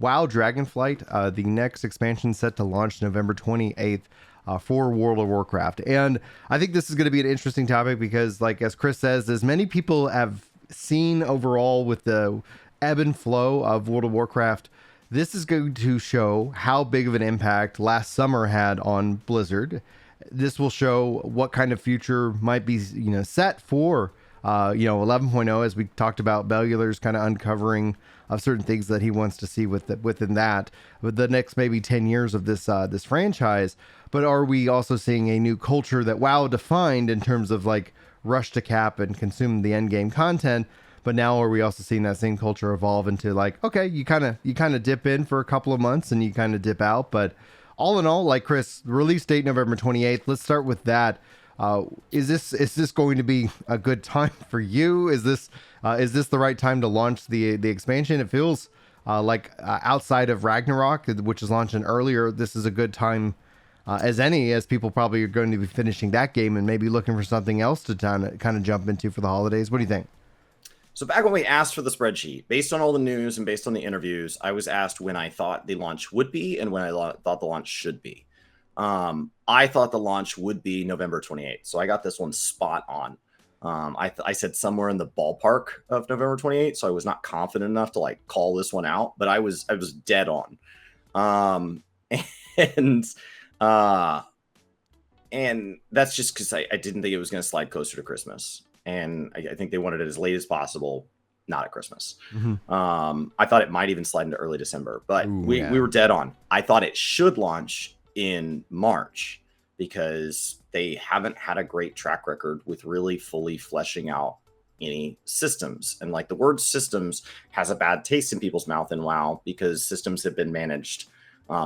WoW Dragonflight, the next expansion set to launch November 28th. For World of Warcraft. And I think this is going to be an interesting topic because, like, as Chris says, as many people have seen overall with the ebb and flow of World of Warcraft, this is going to show how big of an impact last summer had on Blizzard. This will show what kind of future might be, set for, 11.0, as we talked about. Bellular's kind of uncovering of certain things that he wants to see within that, with the next maybe 10 years of this franchise. But are we also seeing a new culture that WoW defined in terms of like rush to cap and consume the end game content? But now are we also seeing that same culture evolve into like, okay, you kind of dip in for a couple of months and you kind of dip out. But all in all, like Chris, release date November 28th. Let's start with that. Is this going to be a good time for you? Is this the right time to launch the expansion? It feels like outside of Ragnarok, which is launching earlier, this is a good time as any, as people probably are going to be finishing that game and maybe looking for something else to kind of jump into for the holidays. What do you think? So back when we asked for the spreadsheet, based on all the news and based on the interviews, I was asked when I thought the launch would be and when I thought the launch should be. I thought the launch would be November 28th. So I got this one spot on. I said somewhere in the ballpark of November 28th. So I was not confident enough to like call this one out, but I was dead on. And that's just because I didn't think it was going to slide closer to Christmas. And I think they wanted it as late as possible, not at Christmas. Mm-hmm. I thought it might even slide into early December, but we were dead on. I thought it should launch in March because they haven't had a great track record with really fully fleshing out any systems. And like the word systems has a bad taste in people's mouth in WoW because systems have been managed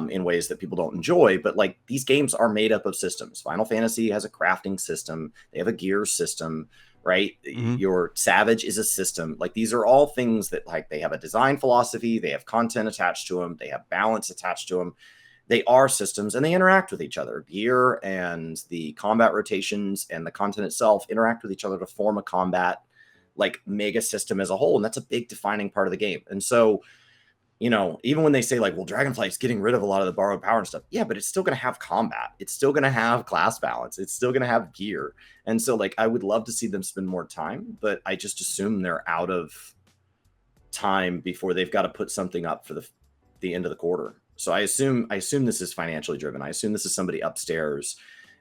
in ways that people don't enjoy. But like these games are made up of systems. Final Fantasy has a crafting system. They have a gear system, right? Mm-hmm. Your Savage is a system. Like these are all things that like they have a design philosophy. They have content attached to them. They have balance attached to them. They are systems and they interact with each other. Gear and the combat rotations and the content itself interact with each other to form a combat like mega system as a whole. And that's a big defining part of the game. And so, even when they say like, well, Dragonflight's getting rid of a lot of the borrowed power and stuff. Yeah, but it's still going to have combat. It's still going to have class balance. It's still going to have gear. And so like, I would love to see them spend more time, but I just assume they're out of time before they've got to put something up for the end of the quarter. So I assume this is financially driven. I assume this is somebody upstairs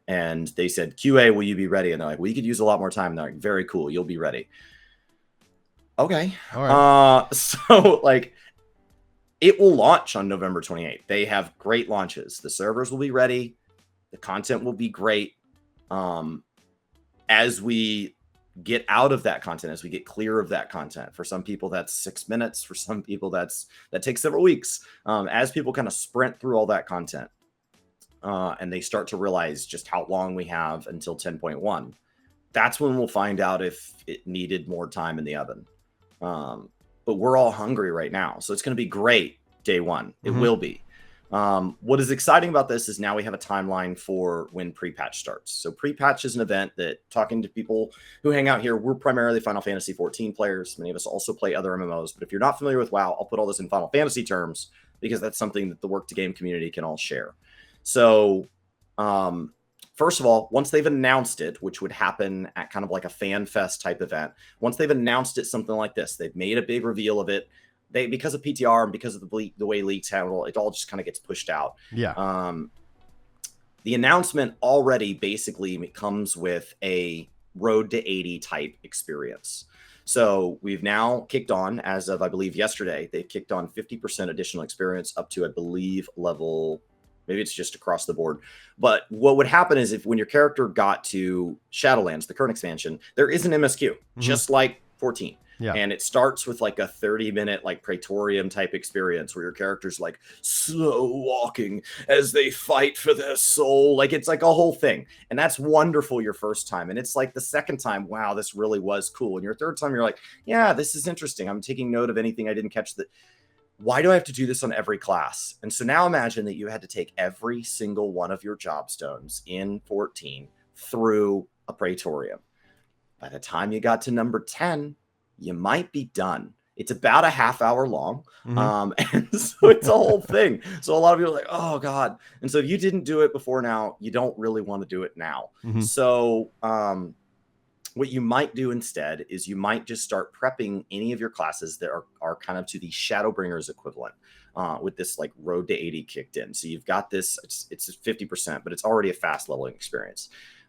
and they said, QA, will you be ready? And they're like, we could use a lot more time. And they're like, very cool. You'll be ready. Okay. All right. So like it will launch on November 28th. They have great launches. The servers will be ready. The content will be great. As we get out of that content, as we get clear of that content, for some people that's 6 minutes, for some people that takes several weeks. As people kind of sprint through all that content and they start to realize just how long we have until 10.1, that's when we'll find out if it needed more time in the oven. But we're all hungry right now, so it's going to be great day one. It will be. What is exciting about this is now we have a timeline for when pre-patch starts. So pre-patch is an event that, talking to people who hang out here, we're primarily Final Fantasy 14 players. Many of us also play other MMOs, but if you're not familiar with WoW, I'll put all this in Final Fantasy terms because that's something that the work to game community can all share. So, first of all, once they've announced it, which would happen at kind of like a fan fest type event, once they've announced it, something like this, they've made a big reveal of it. Because of PTR and because of the way leaks handle it, all just kind of gets pushed out. Yeah. The announcement already basically comes with a road to 80 type experience. So we've now kicked on, as of, I believe, yesterday, they've kicked on 50% additional experience up to, I believe, level, maybe it's just across the board. But what would happen is when your character got to Shadowlands, the current expansion, there is an MSQ, just like 14. Yeah. And it starts with like a 30-minute like Praetorium type experience where your character's like slow walking as they fight for their soul. Like it's like a whole thing. And that's wonderful your first time. And it's like the second time, wow, this really was cool. And your third time, you're like, yeah, this is interesting. I'm taking note of anything I didn't catch. That. Why do I have to do this on every class? And so now imagine that you had to take every single one of your job stones in 14 through a Praetorium. By the time you got to number 10, you might be done. It's about a half hour long. Mhm. And so it's a whole thing. So a lot of people are like, oh God. And so if you didn't do it before now, you don't really want to do it now. Mhm. So what you might do instead is you might just start prepping any of your classes that are kind of to the Shadowbringers equivalent, with this like Road to 80 kicked in. So you've got this, it's 50%, but it's already a fast leveling experience.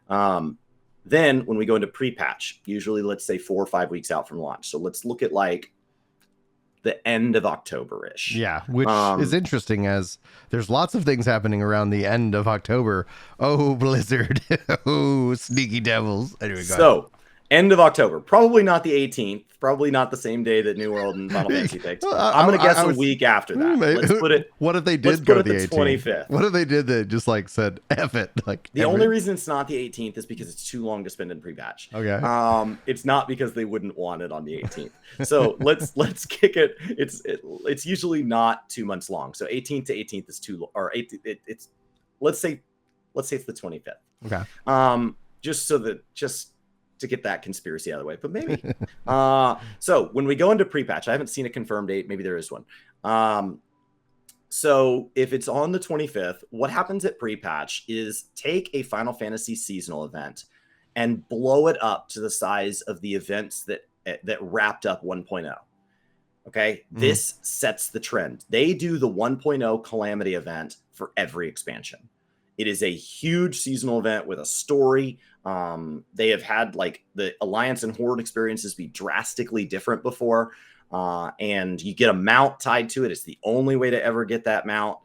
Then when we go into pre-patch, usually let's say 4 or 5 weeks out from launch. So let's look at like the end of October-ish. Yeah, which is interesting as there's lots of things happening around the end of October. Oh, Blizzard. Oh, sneaky devils. Anyway, go ahead. So end of October, probably not the 18th, probably not the same day that New World and Final Fantasy picked. I'm going to guess a week after that. Let's put it. What if they Let's did put go it the the 18th? 25th. What if they did that? Just like said, F it. Like The only reason it's not the 18th is because it's too long to spend in pre-patch. Okay. It's not because they wouldn't want it on the 18th. So let's kick it. It's usually not 2 months long. So 18th to 18th is too, or 18th. It's let's say it's the 25th. Okay. Just to get that conspiracy out of the way, but maybe. So when we go into pre-patch, I haven't seen a confirmed date. Maybe there is one. So if it's on the 25th, what happens at pre-patch is take a Final Fantasy seasonal event and blow it up to the size of the events that wrapped up 1.0. Okay, this sets the trend. They do the 1.0 Calamity event for every expansion. It is a huge seasonal event with a story. They have had like the Alliance and Horde experiences be drastically different before. And you get a mount tied to it. It's the only way to ever get that mount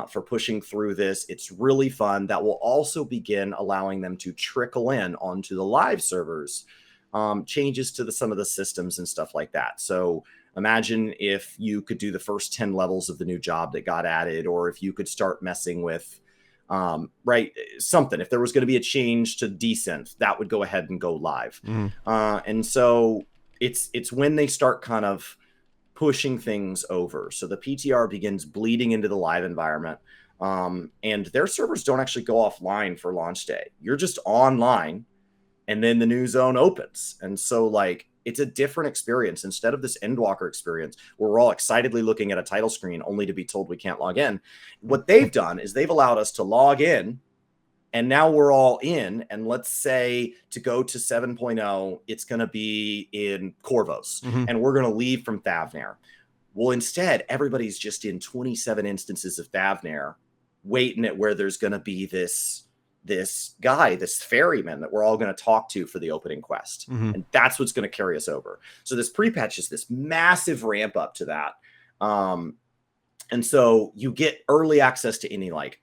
for pushing through this. It's really fun. That will also begin allowing them to trickle in onto the live servers, changes to some of the systems and stuff like that. So imagine if you could do the first 10 levels of the new job that got added, or if you could start messing with something. If there was going to be a change to descent, that would go ahead and go live. And so it's when they start kind of pushing things over. So the PTR begins bleeding into the live environment. And their servers don't actually go offline for launch day. You're just online, and then the new zone opens. And so like, it's a different experience. Instead of this Endwalker experience where we're all excitedly looking at a title screen only to be told we can't log in, what they've done is they've allowed us to log in, and now we're all in. And let's say to go to 7.0, it's going to be in Corvos, and we're going to leave from Thavnair. Well, instead, everybody's just in 27 instances of Thavnair, waiting at where there's going to be this guy, this ferryman that we're all going to talk to for the opening quest. And that's what's going to carry us over. So this pre-patch is this massive ramp up to that. And so you get early access to any like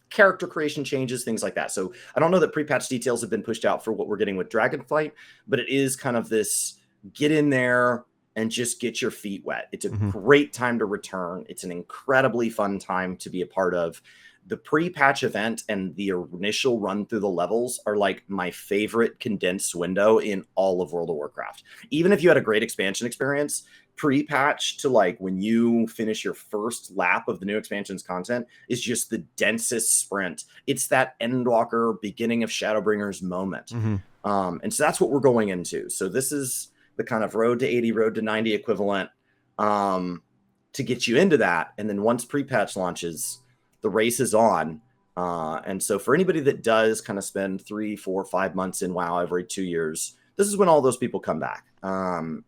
character creation changes, things like that. So I don't know that pre-patch details have been pushed out for what we're getting with Dragonflight, but it is kind of this get in there and just get your feet wet. It's a great time to return. It's an incredibly fun time to be a part of. The pre-patch event and the initial run through the levels are like my favorite condensed window in all of World of Warcraft. Even if you had a great expansion experience, pre-patch to like when you finish your first lap of the new expansion's content is just the densest sprint. It's that Endwalker beginning of Shadowbringers moment. And so that's what we're going into. So this is the kind of road to 80, road to 90 equivalent to get you into that. And then once pre-patch launches, the race is on. And so for anybody that does kind of spend 3, 4, 5 months in WoW every 2 years, this is when all those people come back. The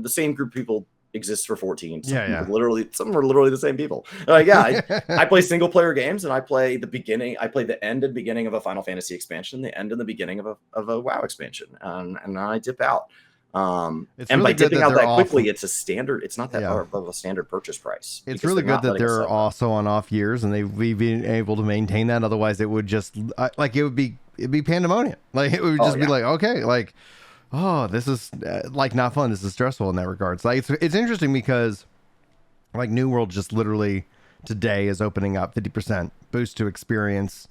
same group of people exists for 14. Some are literally the same people. I play single player games, and I play the end and beginning of a Final Fantasy expansion, the end and the beginning of a WoW expansion. And I dip out. And really by dipping out that quickly, it's a standard. It's not that far above a standard purchase price. It's really good that they're also on off years, and we've been able to maintain that. Otherwise, it would just it'd be pandemonium. Like it would just be like, okay, like, oh, this is like not fun. This is stressful in that regards. Like it's interesting because like New World just literally today is opening up 50% boost to experience.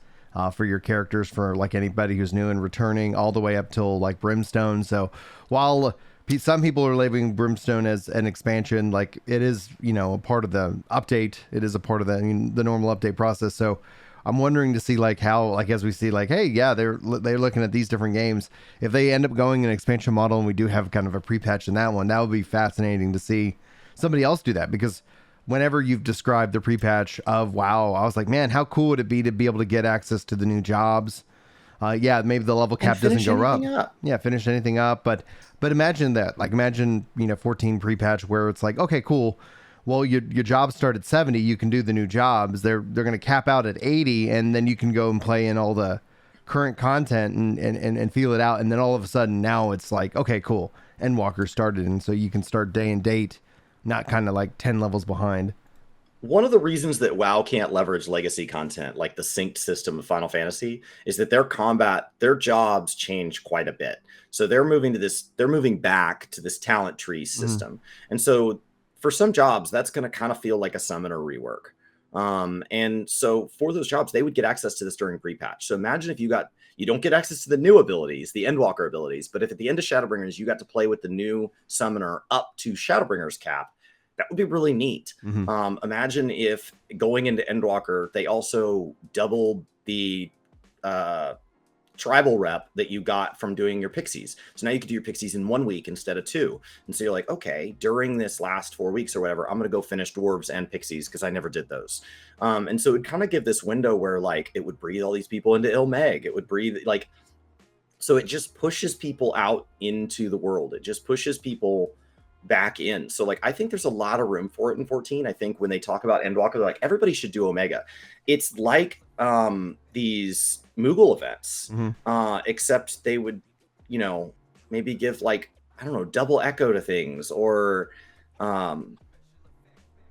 For your characters, for like anybody who's new and returning, all the way up till like Brimstone. So while some people are labeling Brimstone as an expansion, like it is, a part of the update. It is a part of the normal update process. So I'm wondering to see like how, like, as we see like, hey, yeah, they're looking at these different games. If they end up going an expansion model and we do have kind of a pre-patch in that one, that would be fascinating to see somebody else do that, because whenever you've described the pre-patch of WoW, I was like, man, how cool would it be to be able to get access to the new jobs? Yeah, maybe the level cap doesn't go up. Yeah, finish anything up. But imagine that. Like, imagine, 14 pre-patch where it's like, okay, cool. Well, your jobs start at 70. You can do the new jobs. They're going to cap out at 80, and then you can go and play in all the current content and feel it out. And then all of a sudden now it's like, okay, cool. Endwalker started, and so you can start day and date, not kind of like 10 levels behind. One of the reasons that WoW can't leverage legacy content like the synced system of Final Fantasy is that their jobs change quite a bit. So they're moving back to this talent tree system. And so for some jobs, that's going to kind of feel like a summoner rework. And so for those jobs, they would get access to this during pre-patch. So imagine if you don't get access to the new abilities, the Endwalker abilities, but if at the end of Shadowbringers, you got to play with the new summoner up to Shadowbringers cap, that would be really neat. Imagine if going into Endwalker, they also doubled the tribal rep that you got from doing your pixies. So now you could do your pixies in 1 week instead of 2. And so you're like, okay, during this last 4 weeks or whatever, I'm going to go finish dwarves and pixies because I never did those. And so it would kind of give this window where like it would breathe all these people into Ilmeg. It would breathe like, so it just pushes people out into the world. It just pushes people back in. So like, I think there's a lot of room for it in 14. I think when they talk about Endwalker, they're like, everybody should do Omega. It's like these Moogle events, except they would, maybe give like, I don't know, double echo to things, or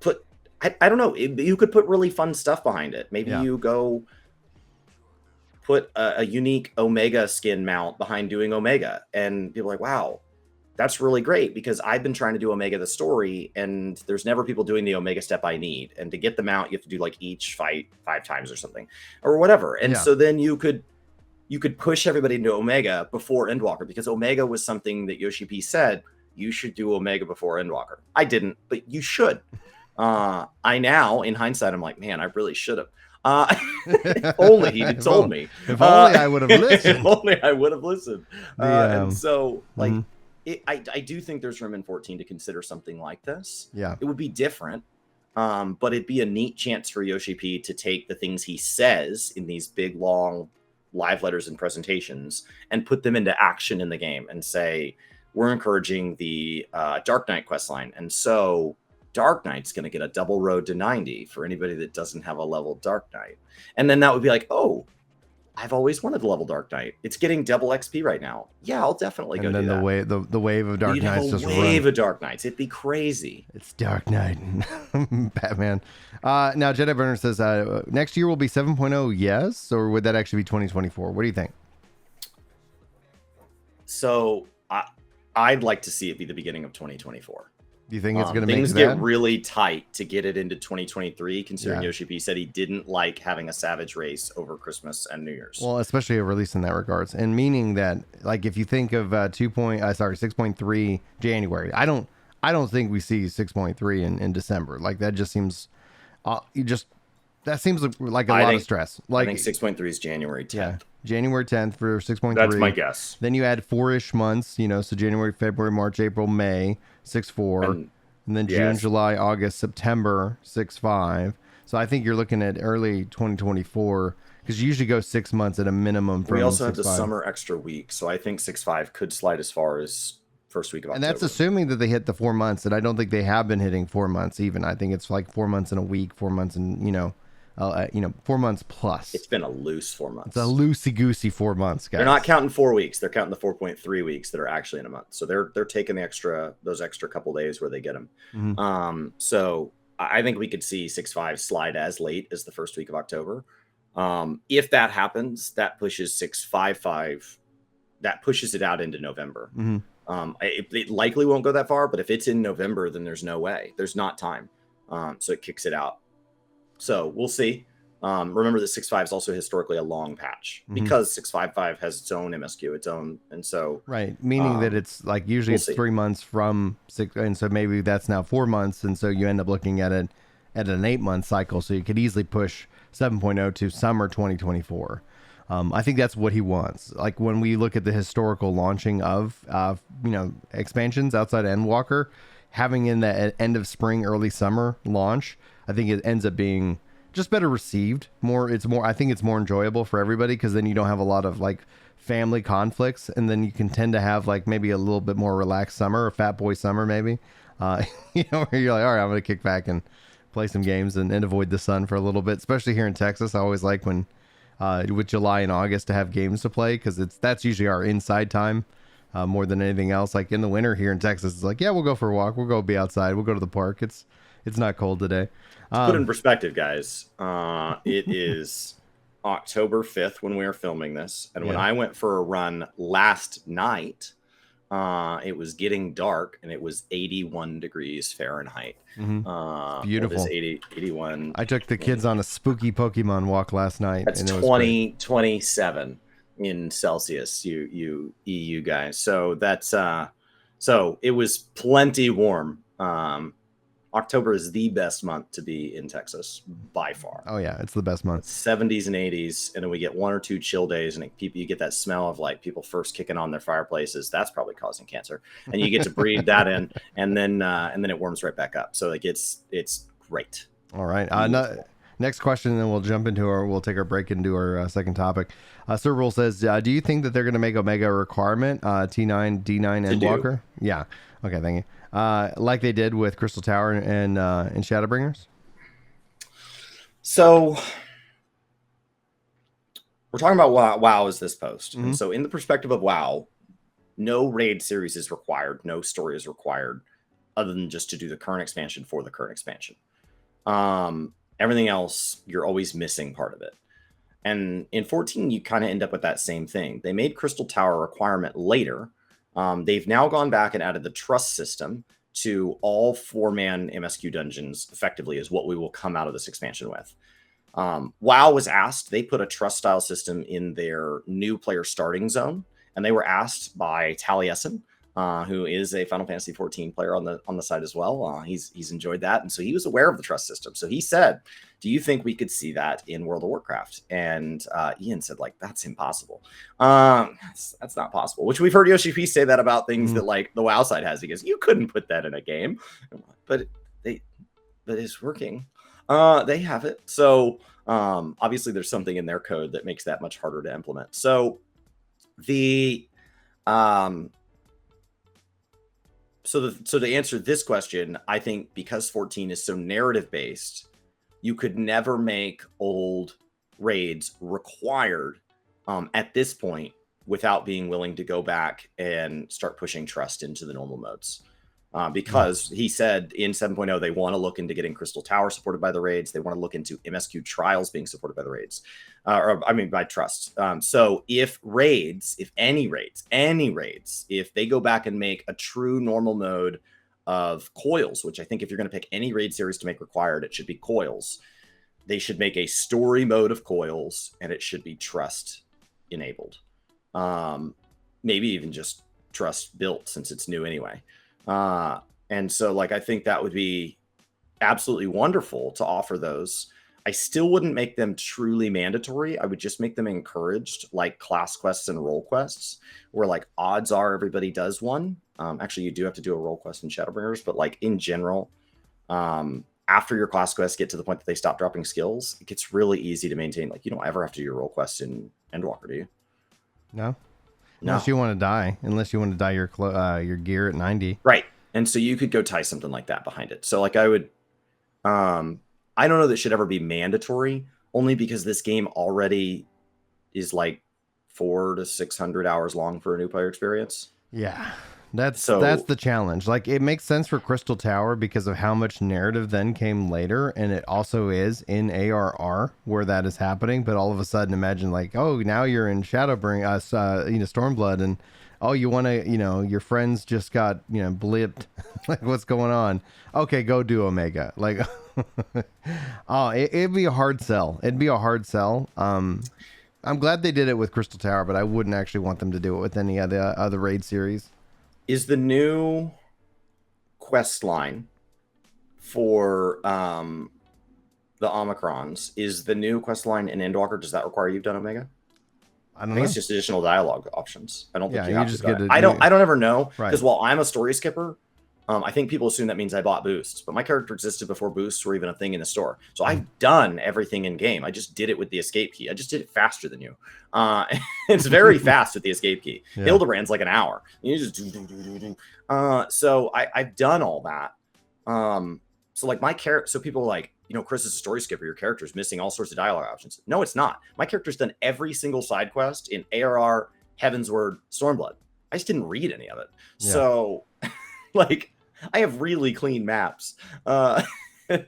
put, I don't know, you could put really fun stuff behind it. Maybe you go put a unique Omega skin mount behind doing Omega, and people are like, wow, that's really great, because I've been trying to do Omega the story, and there's never people doing the Omega step I need. And to get them out, you have to do like each fight 5 times or something or whatever. And so then you could push everybody into Omega before Endwalker, because Omega was something that Yoshi P said, you should do Omega before Endwalker. I didn't, but you should. I now, in hindsight, I'm like, man, I really should have. If only he'd told me. If only I would have listened. If only I would have listened. And so, like, I do think there's room in 14 to consider something like this. Yeah. It would be different, but it'd be a neat chance for Yoshi P to take the things he says in these big, long live letters and presentations and put them into action in the game and say, we're encouraging the Dark Knight questline. And so Dark Knight's going to get a double road to 90 for anybody that doesn't have a level Dark Knight. And then that would be like, oh, I've always wanted to level Dark Knight. It's getting double XP right now. Yeah, I'll definitely go do that. And then the wave of Dark Knights just run. Wave of Dark Knights. It'd be crazy. It's Dark Knight. Batman. Now, Jedi Burner says, next year will be 7.0, yes? Or would that actually be 2024? What do you think? So, I'd like to see it be the beginning of 2024. Do you think it's going to make things get really tight to get it into 2023, considering Yoshi P said he didn't like having a Savage race over Christmas and New Year's. Well, especially a release in that regards, and meaning that, like, if you think of 6.3 January, I don't think we see 6.3 in December. Like, that just seems that seems like a lot of stress. Like, I think 6.3 is January 10th. Yeah, January 10th for 6.3. That's my guess. Then you add 4-ish months, so January, February, March, April, May, 6.4. And then June, July, August, September, 6.5. So I think you're looking at early 2024, because you usually go 6 months at a minimum. We also have the summer extra week, so I think 6.5 could slide as far as first week of October. And that's assuming that they hit the 4 months, and I don't think they have been hitting 4 months even. I think it's like 4 months in a week, 4 months in, 4 months plus. It's been a loose 4 months. It's a loosey-goosey 4 months, guys. They're not counting 4 weeks. They're counting the 4.3 weeks that are actually in a month. So they're taking those extra couple days where they get them. So I think we could see 6.5 slide as late as the first week of October. If that happens, that pushes 6.5. That pushes it out into November. It likely won't go that far, but if it's in November, then there's no way. There's not time. So it kicks it out. So we'll see. Remember that 6.5 is also historically a long patch, because 6.5.5 has its own MSQ, its own, and so meaning that it's like usually it's 3 months from 6, and so maybe that's now 4 months, and so you end up looking at it at an 8-month cycle, so you could easily push 7.0 to summer 2024. I think that's what he wants. Like when we look at the historical launching of expansions outside Endwalker, having in that end of spring, early summer launch, I think it ends up being just better received. I think it's more enjoyable for everybody, because then you don't have a lot of like family conflicts, and then you can tend to have like maybe a little bit more relaxed summer, a fat boy summer maybe. Where you're like, all right, I'm gonna kick back and play some games and avoid the sun for a little bit, especially here in Texas. I always like when with July and August to have games to play, because that's usually our inside time more than anything else. Like in the winter here in Texas, it's like, yeah, we'll go for a walk, we'll go be outside, we'll go to the park. It's not cold today. To put in perspective, guys, it is October 5th when we are filming this, and when I went for a run last night, it was getting dark and it was 81 degrees Fahrenheit. Beautiful. It is 81. I took the kids on a spooky Pokemon walk last night. That's 27 in Celsius, you EU guys. So that's so it was plenty warm. October is the best month to be in Texas by far. Oh yeah, it's the best month. 70s and 80s, and then we get 1 or 2 chill days, and you get that smell of like people first kicking on their fireplaces. That's probably causing cancer, and you get to breathe that in, and then it warms right back up. So like it's great. All right. Next question, and then we'll take our break and do our second topic. Sir Rule says, do you think that they're going to make Omega a requirement? T9, D9, and Walker? Yeah. Okay, thank you. Like they did with Crystal Tower and Shadowbringers? So we're talking about WoW as this post. And so in the perspective of WoW, no raid series is required. No story is required other than just to do the current expansion for the current expansion. Everything else, you're always missing part of it. And in 14, you kind of end up with that same thing. They made Crystal Tower a requirement later. They've now gone back and added the trust system to all 4-man MSQ dungeons, effectively, is what we will come out of this expansion with. WoW was asked, they put a trust style system in their new player starting zone, and they were asked by Taliesin, who is a Final Fantasy 14 player on the side as well. He's enjoyed that, and so he was aware of the trust system. So he said, do you think we could see that in World of Warcraft? And Ian said, like, that's impossible. That's not possible, which we've heard Yoshi P say that about things that like the WoW side has. He goes, you couldn't put that in a game, but it's working. They have it. So obviously there's something in their code that makes that much harder to implement. So So to answer this question, I think because 14 is so narrative based, you could never make old raids required at this point without being willing to go back and start pushing trust into the normal modes. Because he said in 7.0, they want to look into getting Crystal Tower supported by the raids. They want to look into MSQ trials being supported by the raids, by trust. So if any raids, if they go back and make a true normal mode of coils, which I think if you're going to pick any raid series to make required, it should be coils. They should make a story mode of coils, and it should be trust enabled. Maybe even just trust built, since it's new anyway. And so like, I think that would be absolutely wonderful to offer those. I still wouldn't make them truly mandatory. I would just make them encouraged, like class quests and role quests, where like odds are everybody does one. Actually, you do have to do a role quest in Shadowbringers, but like in general, after your class quests get to the point that they stop dropping skills, it gets really easy to maintain. Like, you don't ever have to do your role quests in Endwalker, do you? No. Unless you want to die. Unless you want to dye your gear at 90. Right. And so you could go tie something like that behind it. So like I would, I don't know that it should ever be mandatory, only because this game already is like 400 to 600 hours long for a new player experience. Yeah. That's the challenge. Like, it makes sense for Crystal Tower because of how much narrative then came later, and it also is in ARR where that is happening. But all of a sudden, imagine like, oh, now you're in Shadowbring, Stormblood, and oh, you want to, your friends just got, blipped. Like, what's going on? Okay, go do Omega. Like, it'd be a hard sell. I'm glad they did it with Crystal Tower, but I wouldn't actually want them to do it with any other raid series. Is the new quest line for the Omicrons, is the new quest line in Endwalker, does that require you've done Omega? I I don't think know. it's just additional dialogue options. I don't think Yeah, you you have just to do get it. to I don't ever know, Right. because while I'm a story skipper, I think people assume that means I bought boosts, but my character existed before boosts were even a thing in the store. So I've done everything in game. I just did it with the escape key. I just did it faster than you. It's very fast with the escape key. Yeah. Hildebrand's like an hour. You just so I've done all that. So like my character, so people are like, you know, Chris is a story skipper. Your character is missing all sorts of dialogue options. No, it's not. My character's done every single side quest in ARR, Heavensward, Stormblood. I just didn't read any of it. Yeah. So like I have really clean maps.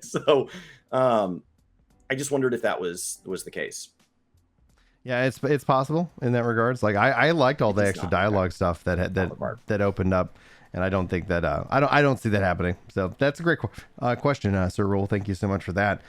So I just wondered if that was the case. Yeah, it's possible in that regards. Like I liked all the extra dialogue stuff that opened up, and I don't think that I don't see that happening. So that's a great question, Sir Rule. Thank you so much for that.